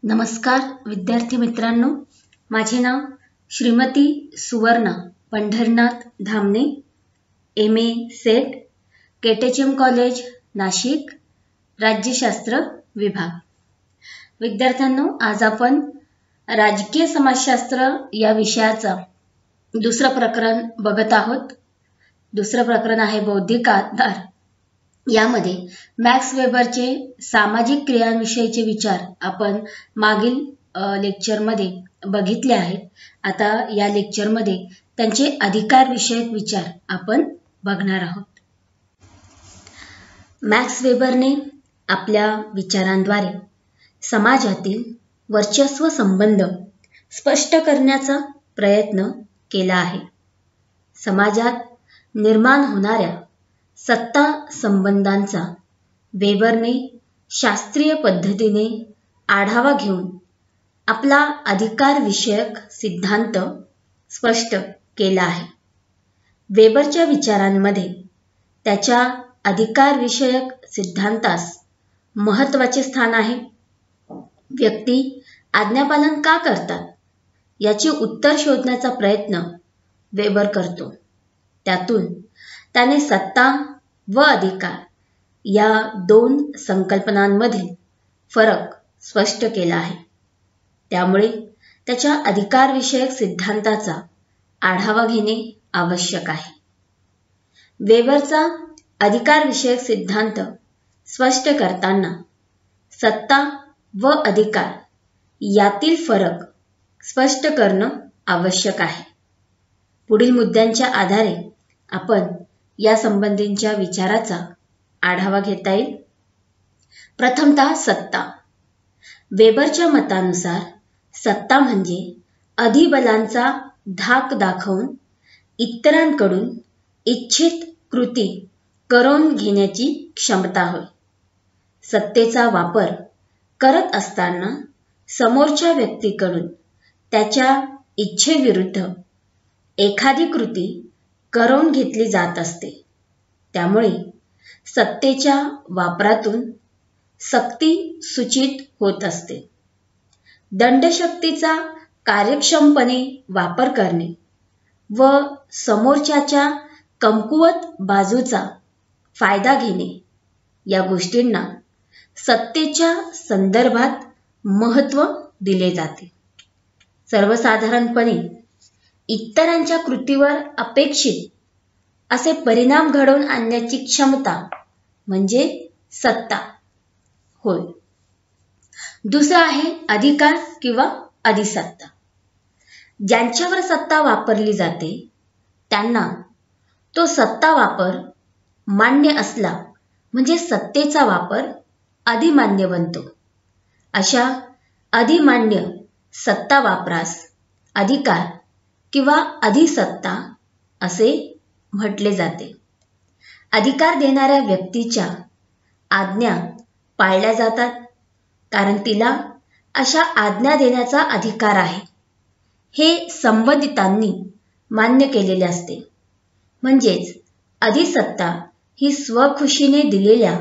नमस्कार विद्यार्थी मित्रांनो, माझे नाव Shrimati Suvarna Pandharnath Dhamane, MA SET, KTHM college Nashik, राज्यशास्त्र विभाग। विद्यार्थ्यांनो, आज आपण राजकीय समाजशास्त्र या विषयाचा दुसरं प्रकरण बघत आहोत। दुसरं प्रकरण आहे बौद्धिक आधार। यामध्ये मॅक्स वेबरचे सामाजिक क्रियांविषयीचे विचार आपण मागील लेक्चरमध्ये बघितले आहेत। आता या लेक्चरमध्ये त्यांचे अधिकार विषयक विचार आपण बघणार आहोत। मॅक्स वेबरने आपल्या विचारांद्वारे समाजातील वर्चस्व संबंध स्पष्ट करण्याचा प्रयत्न केला आहे। समाजात निर्माण होणाऱ्या सत्ता संबंधांचा वेबरने शास्त्रीय पद्धतीने आढावा घेऊन आपला अधिकार विषयक सिद्धांत स्पष्ट केला आहे। वेबरच्या विचारांमध्ये त्याच्या अधिकार विषयक सिद्धांतास महत्त्वाचे स्थान आहे। व्यक्ती आज्ञापालन का करतात याचे उत्तर शोधण्याचा प्रयत्न वेबर करतो। त्यातून त्याने सत्ता व अधिकार या दोन संकल्पनांमधील फरक स्पष्ट केला आहे। त्यामुळे त्याच्या अधिकार विषयक सिद्धांताचा आढावा घेणे आवश्यक आहे। वेबरचा अधिकार विषयक सिद्धांत स्पष्ट करताना सत्ता व अधिकार यातील फरक स्पष्ट करणं आवश्यक आहे। पुढील मुद्द्यांच्या आधारे आपण या संबंधींच्या विचाराचा आढावा घेता येईल। प्रथमतः सत्ता। वेबरच्या मतानुसार सत्ता म्हणजे अधिबलांचा धाक दाखवून इतरांकडून इच्छित कृती करून घेण्याची क्षमता होय। सत्तेचा वापर करत असताना समोरच्या व्यक्तीकडून त्याच्या इच्छेविरुद्ध एखादी कृती करून घेतली जात असते। त्यामुळे सत्तेच्या वापरातून सक्ती सूचित होत असते। दंडशक्तीचा कार्यक्षमपणे वापर करणे व समोरच्याच्या कमकुवत बाजूचा फायदा घेणे या गोष्टींना सत्तेच्या संदर्भात महत्त्व दिले जाते। सर्वसाधारणपणे इतरांच्या कृतीवर अपेक्षित असे परिणाम घडवून आणण्याची क्षमता म्हणजे सत्ता होय। दुसरा आहे अधिकार किंवा अधिसत्ता। ज्यांच्यावर सत्ता वापरली जाते त्यांना तो सत्ता वापर मान्य असला म्हणजे सत्तेचा वापर अधिमान्य बनतो। अशा अधिमान्य सत्ता वापरास अधिकार किंवा अधिसत्ता असे म्हटले जाते। अधिकार देणाऱ्या व्यक्तीच्या आज्ञा पाळल्या जातात कारण तिला अशा आज्ञा देण्याचा अधिकार आहे हे संबंधितांनी मान्य केलेले असते। म्हणजेच अधिसत्ता ही स्वखुशीने दिलेल्या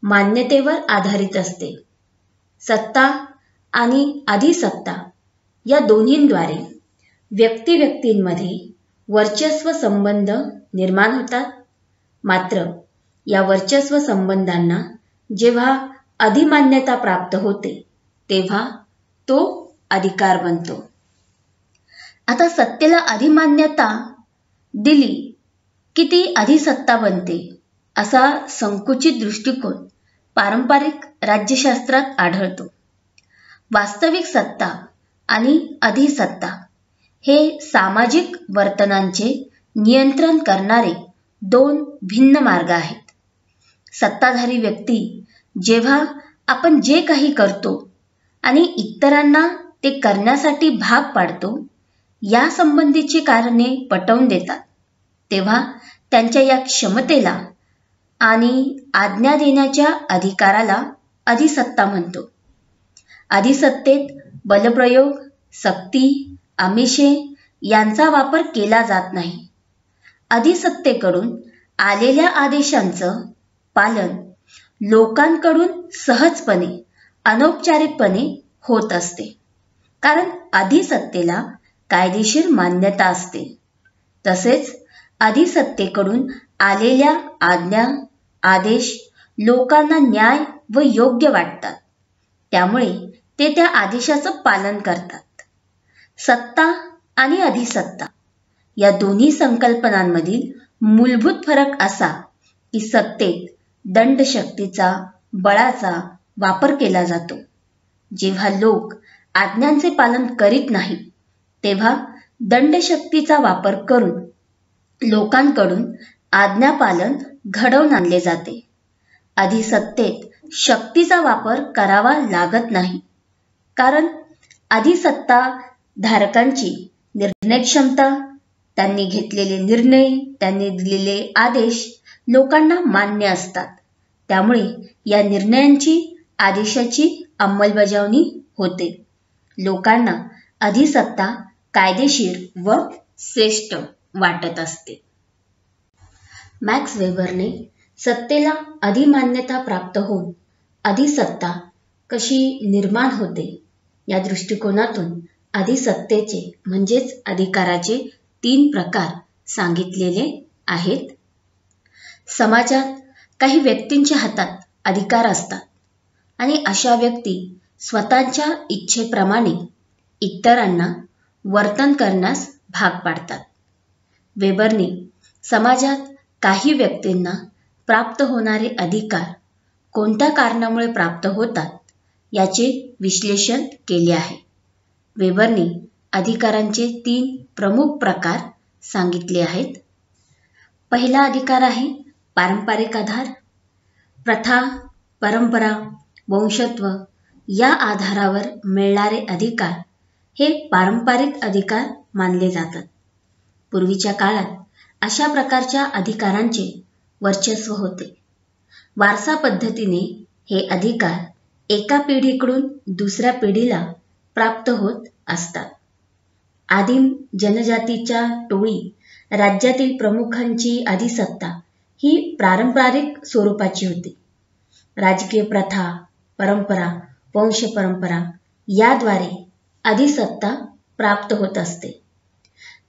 मान्यतेवर आधारित असते। सत्ता आणि अधिसत्ता या दोन्हींद्वारे व्यक्तिव्यक्तींमध्ये वर्चस्व संबंध निर्माण होतात। मात्र या वर्चस्व संबंधांना जेव्हा अधिमान्यता प्राप्त होते तेव्हा तो अधिकार बनतो। आता सत्तेला अधिमान्यता दिली की ती अधिसत्ता बनते असा संकुचित दृष्टिकोन पारंपरिक राज्यशास्त्रात आढळतो। वास्तविक सत्ता आणि अधिसत्ता हे सामाजिक वर्तनांचे नियंत्रण करणारे दोन भिन्न मार्ग आहेत। सत्ताधारी व्यक्ती जेव्हा आपण जे काही करतो आणि इतरांना ते करण्यासाठी भाग पाडतो या संबंधीची कारणे पटवून देतात तेव्हा त्यांच्या या क्षमतेला आणि आज्ञा देण्याच्या अधिकाराला अधिसत्ता म्हणतो। अधिसत्तेत बलप्रयोग, सक्ती, आमिषे यांचा वापर केला जात नाही। अधिसत्तेकडून आलेल्या आदेशांचं पालन लोकांकडून सहजपणे, अनौपचारिकपणे होत असते, कारण अधिसत्तेला कायदेशीर मान्यता असते. तसेच अधिसत्तेकडून आलेल्या आज्ञा, आदेश लोकांना न्याय व योग्य वाटतात, त्यामुळे ते त्या आदेशाचं पालन करतात. सत्ता आणि अधिसत्ता या दोन्ही संकल्पनांमधील मूलभूत फरक असा की सत्तेत दंडशक्तीचा, बळाचा वापर केला जातो. जेव्हा लोक आज्ञांचे पालन करीत नाहीत, तेव्हा दंडशक्तीचा वापर करून लोकांकडून आज्ञापालन घडवून आणले जाते. अधिसत्तेत शक्तीचा वापर करावा लागत नाही, कारण अधिसत्ता धारकांची निर्णय क्षमता, त्यांनी घेतलेले निर्णय, त्यांनी दिलेले आदेश लोकांना मान्य असतात. त्यामुळे या निर्णयांची, आदेशाची अंमलबजावणी होते. लोकांना अधिसत्ता कायदेशीर व श्रेष्ठ वाटत असते. मॅक्स वेबरने सत्तेला अधिमान्यता प्राप्त होऊन अधिसत्ता कशी निर्माण होते या दृष्टिकोनातून अधिसत्तेचे म्हणजेच अधिकाराचे 3 प्रकार सांगितलेले आहेत. समाजात काही व्यक्तींच्या हातात अधिकार असतात आणि अशा व्यक्ती स्वतःच्या इच्छेप्रमाणे इतरांना वर्तन करण्यास भाग पाडतात. वेबरने समाजात काही व्यक्तींना प्राप्त होणारे अधिकार कोणत्या कारणामुळे प्राप्त होतात याचे विश्लेषण केले आहे. वेबरने अधिकारांचे 3 प्रमुख प्रकार सांगितले आहेत. पहिला अधिकार आहे पारंपरिक आधार. प्रथा, परंपरा, वंशत्व या आधारावर मिळणारे अधिकार हे पारंपरिक अधिकार मानले जातात. पूर्वीच्या काळात अशा प्रकारच्या अधिकारांचे वर्चस्व होते. वारसा पद्धतीने हे अधिकार एका पिढीकडून दुसऱ्या पिढीला प्राप्त होत असतात. आदिम जनजातीच्या टोळी राज्यातील प्रमुखांची अधिसत्ता ही पारंपरिक स्वरूपाची होती. राजकीय प्रथा, परंपरा, वंशपरंपरा याद्वारे अधिसत्ता प्राप्त होत असते.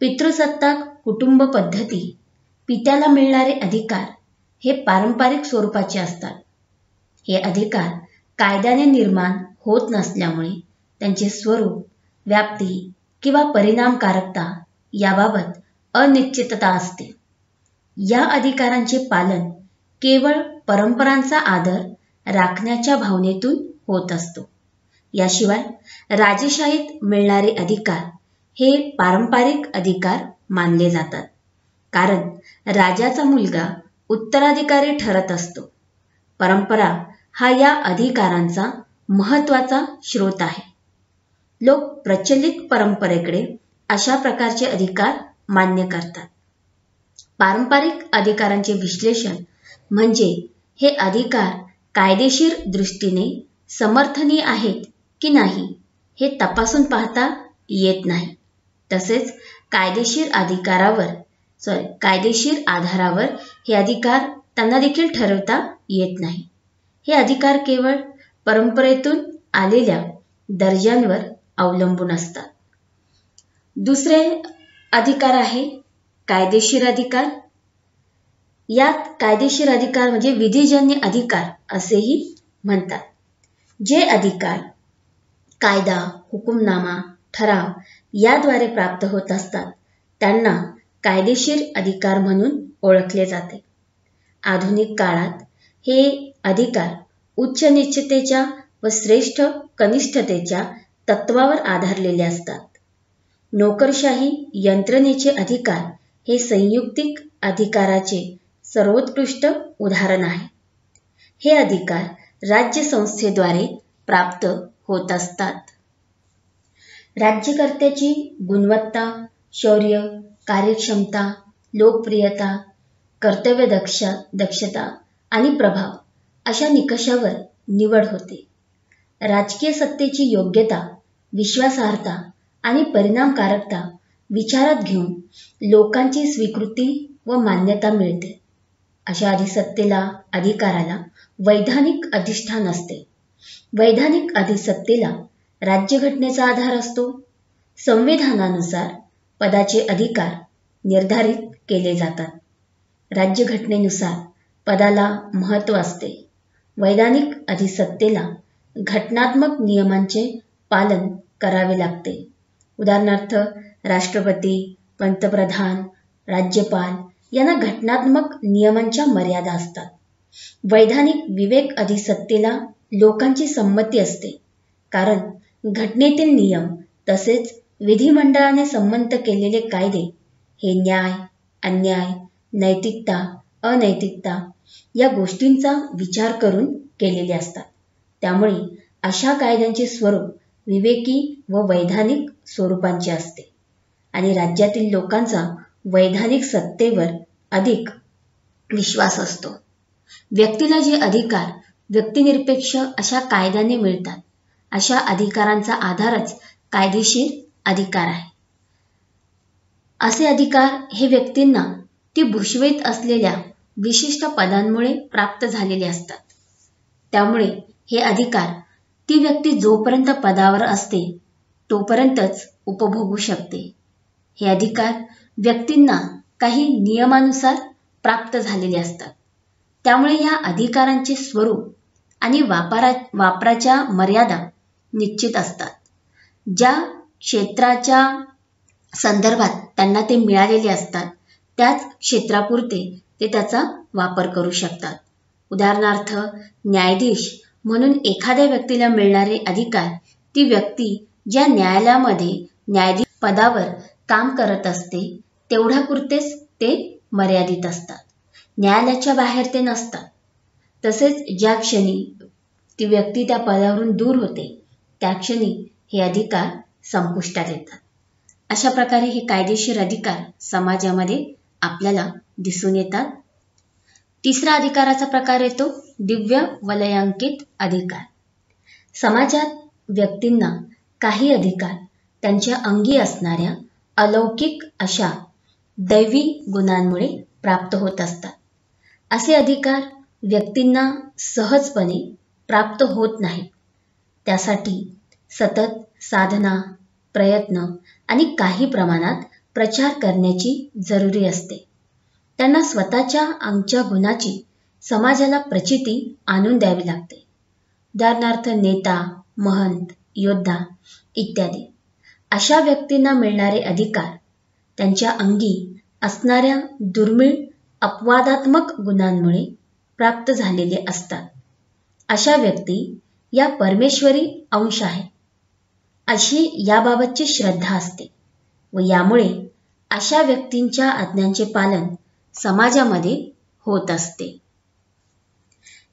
पितृसत्ताक कुटुंब पद्धती, पित्याला मिळणारे अधिकार हे पारंपरिक स्वरूपाचे असतात. हे अधिकार कायद्याने निर्माण होत नसल्यामुळे त्यांचे स्वरूप, व्याप्ती किंवा परिणामकारकता याबाबत अनिश्चितता असते. या अधिकारांचे पालन केवळ परंपरांचा आदर राखण्याच्या भावनेतून होत असतो. याशिवाय राजेशाहीत मिळणारे अधिकार हे पारंपरिक अधिकार मानले जातात, कारण राजाचा मुलगा उत्तराधिकारी ठरत असतो. परंपरा हा या अधिकारांचा महत्त्वाचा स्रोत आहे. लोक प्रचलित परंपरेकडे अशा प्रकारचे अधिकार मान्य करतात. पारंपरिक अधिकारांचे विश्लेषण म्हणजे हे अधिकार कायदेशीर दृष्टीने समर्थनीय आहेत की नाही हे तपासून पाहता येत नाही. तसेच कायदेशीर आधारावर हे अधिकार त्यांना देखील ठरवता येत नाही. हे अधिकार केवळ परंपरेतून आलेल्या दर्जांवर अवलंबून असतात. दुसरे अधिकार आहे कायदेशीर अधिकार. यात कायदेशीर अधिकार म्हणजे विधिजन्य अधिकार असेही म्हणतात. जे अधिकार कायदा, हुकुमनामा, ठराव याद्वारे प्राप्त होत असतात त्यांना कायदेशीर अधिकार म्हणून ओळखले जाते. आधुनिक काळात हे अधिकार उच्च निश्चितेच्या व श्रेष्ठ कनिष्ठतेच्या तत्वावर आधारलेले असतात. नोकरशाही यंत्रणेचे अधिकार हे संयुक्तिक अधिकाराचे सर्वोत्कृष्ट उदाहरण आहे. हे अधिकार राज्यसंस्थेद्वारे प्राप्त होत असतात. राज्यकर्त्याची गुणवत्ता, शौर्य, कार्यक्षमता, लोकप्रियता, कर्तव्य दक्षता आणि प्रभाव अशा निकषावर निवड होते. राजकीय सत्तेची योग्यता, विश्वासार्हता आणि परिणामकारकता विचारात घेऊन लोकांची स्वीकृती व मान्यता मिळते. अशा अधिकाराला वैधानिक अधिष्ठान असते. वैधानिक अधिसत्तेला राज्यघटनेचा आधार असतो. संविधानानुसार पदाचे अधिकार निर्धारित केले जातात. राज्यघटनेनुसार पदाला महत्त्व असते. वैधानिक अधिसत्तेला घटनात्मक नियमांचे पालन करावे लागते. उदाहरणार्थ राष्ट्रपती, पंतप्रधान, राज्यपाल यांना घटनात्मक नियमांच्या मर्यादा असतात. वैधानिक विवेक अधिसत्तेला लोकांची संमती असते, कारण घटनेतील नियम तसेच विधिमंडळाने संमत केलेले कायदे हे न्याय, अन्याय, नैतिकता, अनैतिकता या गोष्टींचा विचार करून केलेले असतात. त्यामुळे अशा कायद्यांचे स्वरूप विवेकी व वैधानिक स्वरूपांचे असते आणि राज्यातील लोकांचा वैधानिक सत्तेवर अधिक विश्वास असतो. व्यक्तीला जे अधिकार व्यक्तिनिरपेक्ष अशा कायद्याने मिळतात, अशा अधिकारांचा आधारच कायदेशीर अधिकार आहे. असे अधिकार हे व्यक्तींना ती भूषवित असलेल्या विशिष्ट पदांमुळे प्राप्त झालेले असतात. त्यामुळे हे अधिकार ती व्यक्ती जोपर्यंत पदावर असते तोपर्यंतच उपभोगू शकते. हे अधिकार व्यक्तींना काही नियमानुसार प्राप्त झालेले असतात. त्यामुळे या अधिकारांचे स्वरूप आणि वापराच्या मर्यादा निश्चित असतात. ज्या क्षेत्राच्या संदर्भात त्यांना ते मिळालेले असतात त्याच क्षेत्रापुरते ते त्याचा वापर करू शकतात. उदाहरणार्थ न्यायाधीश म्हणून एखाद्या व्यक्तीला मिळणारे अधिकार ती व्यक्ती ज्या न्यायालयामध्ये न्यायाधीश पदावर काम करत असते तेवढ्यापुरतेच ते मर्यादित असतात. न्यायालयाच्या बाहेर ते नसतात. तसेच ज्या क्षणी ती व्यक्ती त्या पदावरून दूर होते त्या क्षणी हे अधिकार संपुष्टात येतात. अशा प्रकारे हे कायदेशीर अधिकार समाजामध्ये आपल्याला दिसून येतात. तिसरा अधिकाराचा प्रकार येतो दिव्य वलयांकित अधिकार. समाजात व्यक्तींना काही अधिकार त्यांच्या अंगी असणाऱ्या अलौकिक अशा दैवी गुणांमुळे प्राप्त होत असतात. असे अधिकार व्यक्तींना सहजपणे प्राप्त होत नाहीत. त्यासाठी सतत साधना, प्रयत्न आणि काही प्रमाणात प्रचार करण्याची जरुरी असते. त्यांना स्वतःच्या अंगच्या गुणाची समाजाला प्रचिती आणून द्यावी लागते. उदाहरणार्थ नेता, महंत, योद्धा इत्यादी अशा व्यक्तींना मिळणारे अधिकार त्यांच्या अंगी असणाऱ्या दुर्मिळ अपवादात्मक गुणांमुळे प्राप्त झालेले असतात. अशा व्यक्ती या परमेश्वरी अंश आहेत अशी याबाबतची श्रद्धा असते व यामुळे अशा व्यक्तींच्या आज्ञांचे पालन समाजामध्ये होत असते.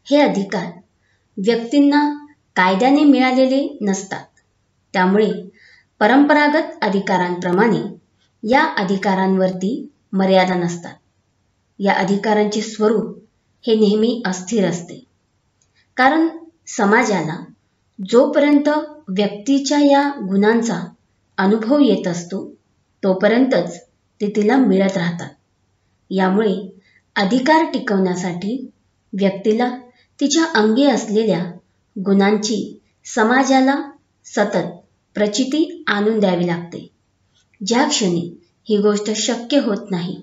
हे अधिकार व्यक्तींना कायद्याने मिळालेले नसतात. त्यामुळे परंपरागत अधिकारांप्रमाणे या अधिकारांवरती मर्यादा नसतात. या अधिकारांचे स्वरूप हे नेहमी अस्थिर असते, कारण समाजाला जोपर्यंत व्यक्तीच्या या गुणांचा अनुभव येत असतो तोपर्यंतच ते तिला मिळत राहतात. यामुळे अधिकार टिकवण्यासाठी व्यक्तीला तिच्या अंगी असलेल्या गुणांची समाजाला सतत प्रचिती आणून द्यावी लागते. ज्या क्षणी ही गोष्ट शक्य होत नाही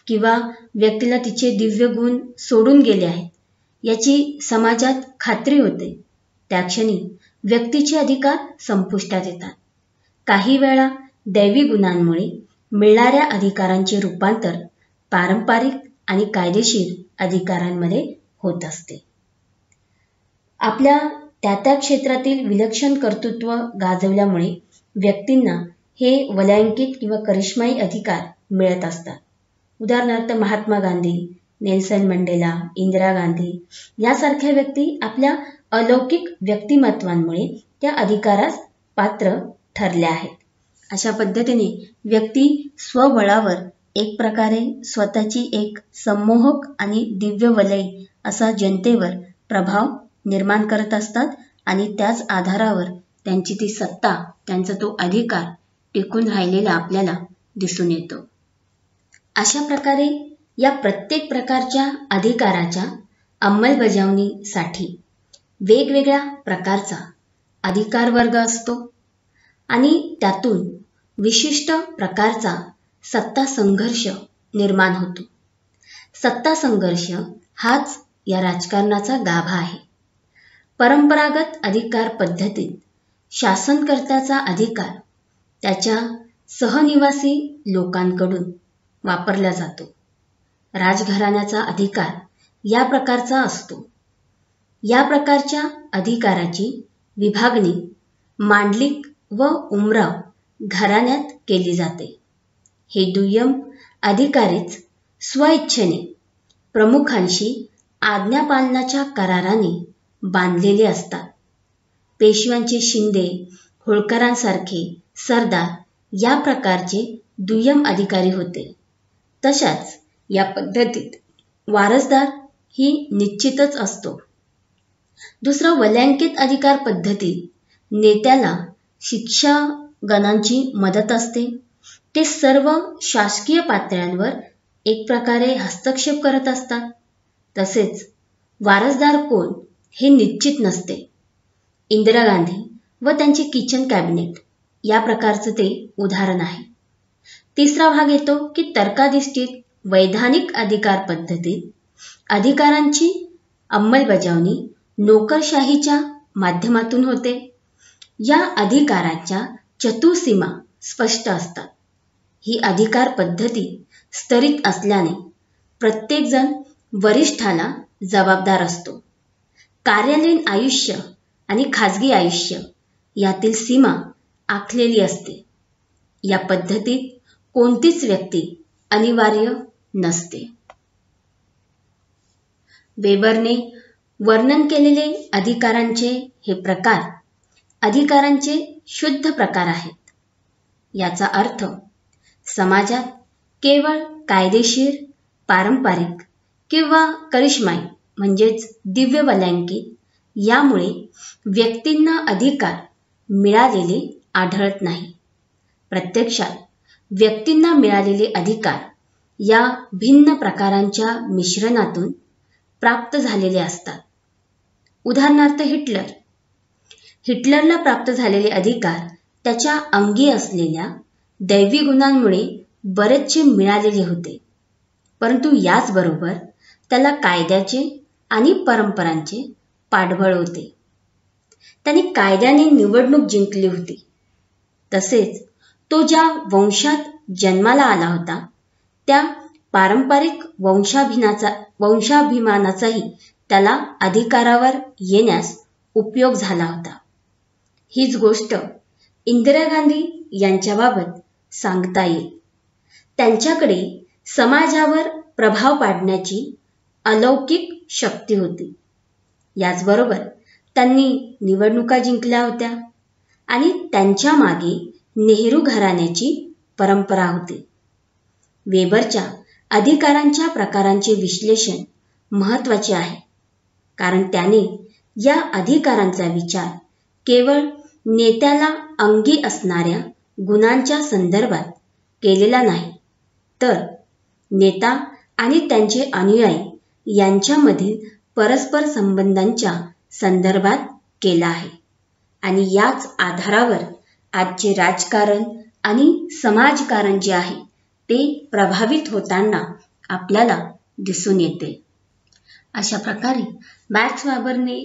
किंवा व्यक्तीला तिचे दिव्य गुण सोडून गेले आहेत याची समाजात खात्री होते त्या क्षणी व्यक्तीचे अधिकार संपुष्टात येतात. काही वेळा दैवी गुणांमुळे मिळणाऱ्या अधिकारांचे रूपांतर पारंपरिक आणि कायदेशीर अधिकारांमध्ये होत असते. आपल्या त्या क्षेत्रातील विलक्षण कर्तृत्व गाजवल्यामुळे व्यक्तींना हे वलयांकित किंवा करिश्माई अधिकार मिळत असतात. उदाहरणार्थ महात्मा गांधी, नेल्सन मंडेला, इंदिरा गांधी यासारख्या व्यक्ती आपल्या अलौकिक व्यक्तिमत्वांमुळे त्या अधिकारास पात्र ठरल्या आहेत. अशा पद्धतीने व्यक्ती स्वबळावर एक प्रकारे स्वतःची एक संमोहक आणि दिव्य वलय असा जनतेवर प्रभाव निर्माण करत असतात आणि त्याच आधारावर त्यांची ती सत्ता, त्यांचा तो अधिकार टिकून राहिलेला आपल्याला दिसून येतो. अशा प्रकारे या प्रत्येक प्रकारच्या अधिकाराच्या अंमलबजावणीसाठी वेगवेगळ्या प्रकारचा अधिकार वर्ग असतो आणि त्यातून विशिष्ट प्रकारचा सत्ता संघर्ष निर्माण होतो. सत्ता संघर्ष हाच या राजकारणाचा गाभा आहे. परंपरागत अधिकार पद्धतीत शासनकर्त्याचा अधिकार त्याच्या सहनिवासी लोकांकडून वापरला जातो. राजघराण्याचा अधिकार या प्रकारचा असतो. या प्रकारच्या अधिकाराची विभागणी मांडलिक व उमराव घराण्यात केली जाते. हे दुय्यम अधिकारीच स्वइच्छेने प्रमुखांशी आज्ञापालनाच्या कराराने बांधलेले असतात. पेशव्यांचे शिंदे, होळकरांसारखे सरदार या प्रकारचे दुय्यम अधिकारी होते. तशाच या पद्धतीत वारसदार ही निश्चितच असतो. दुसरं, वलयांकित अधिकार पद्धतीत नेत्याला शिक्षागणांची मदत असते. ते सर्व शासकीय पातळ्यांवर एक प्रकारे हस्तक्षेप करत असतात. तसेच वारसदार कोण हे निश्चित नसते. इंदिरा गांधी व त्यांचे किचन कॅबिनेट या प्रकारचं ते उदाहरण आहे. तिसरा भाग येतो की तर्काधिष्ठित वैधानिक अधिकार पद्धतीत अधिकारांची अंमलबजावणी नोकरशाहीच्या माध्यमातून होते. या अधिकाराच्या चतुःसीमा स्पष्ट असतात. ही अधिकार पद्धती स्तरित असल्याने प्रत्येकजण वरिष्ठाला जबाबदार असतो. कार्यालयीन आयुष्य आणि खाजगी आयुष्य यातील सीमा आखलेली असते. या पद्धतीत कोणतीच व्यक्ती अनिवार्य नसते. वेबरने वर्णन केलेले अधिकारांचे हे प्रकार अधिकारांचे शुद्ध प्रकार आहेत. याचा अर्थ समाजात केवळ कायदेशीर, पारंपरिक किंवा करिश्माई म्हणजेच दिव्य वलयांकित यामुळे व्यक्तींना अधिकार मिळालेले आढळत नाही. प्रत्यक्षात व्यक्तींना मिळालेले अधिकार या भिन्न प्रकारांच्या मिश्रणातून प्राप्त झालेले असतात. उदाहरणार्थ हिटलरला प्राप्त झालेले अधिकार त्याच्या अंगी असलेल्या दैवी गुणांमुळे बरेचसे मिळालेले होते. परंतु याचबरोबर त्याला कायद्याचे आणि परंपरांचे पाठबळ होते. त्याने कायद्याने निवडणूक जिंकली होती. तसेच तो ज्या वंशात जन्माला आला होता त्या पारंपरिक वंशाभिमानाचाही त्याला अधिकारावर येण्यास उपयोग झाला होता. हीच गोष्ट इंदिरा गांधी यांच्याबाबत सांगता येईल. त्यांच्याकडे समाजावर प्रभाव पाडण्याची अलौकिक शक्ती होती. याचबरोबर त्यांनी निवडणुका जिंकल्या होत्या आणि त्यांच्या मागे नेहरू घराण्याची परंपरा होती. वेबरच्या अधिकारांच्या प्रकारांचे विश्लेषण महत्त्वाचे आहे, कारण त्याने या अधिकारांचा विचार केवळ नेत्याला अंगी असणाऱ्या गुणांच्या संदर्भात केलेला नाही, तर नेता आणि त्यांचे अनुयायी यांच्यामधील परस्पर संबंधांच्या संदर्भात केला आहे. आणि याच आधारावर आजचे राजकारण आणि समाजकारण जे आहे ते प्रभावित होताना आपल्याला दिसून येते. अशा प्रकारे मॅक्स वेबरने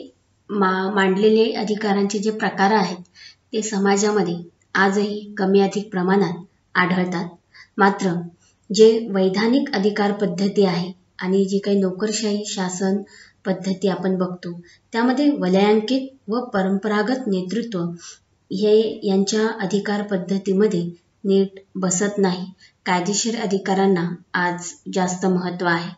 मांडलेले अधिकारांचे जे प्रकार आहेत ते समाजामध्ये आजही कमी अधिक प्रमाणात आढळतात. मात्र जे वैधानिक अधिकार पद्धती आहे आणि जी काही नोकरशाही शासन पद्धती आपण बघतो त्यामध्ये वलयांकित व परंपरागत नेतृत्व हे यांच्या अधिकार पद्धतीमध्ये नीट बसत नाही. कायदेशीर अधिकारांना आज जास्त महत्त्व आहे.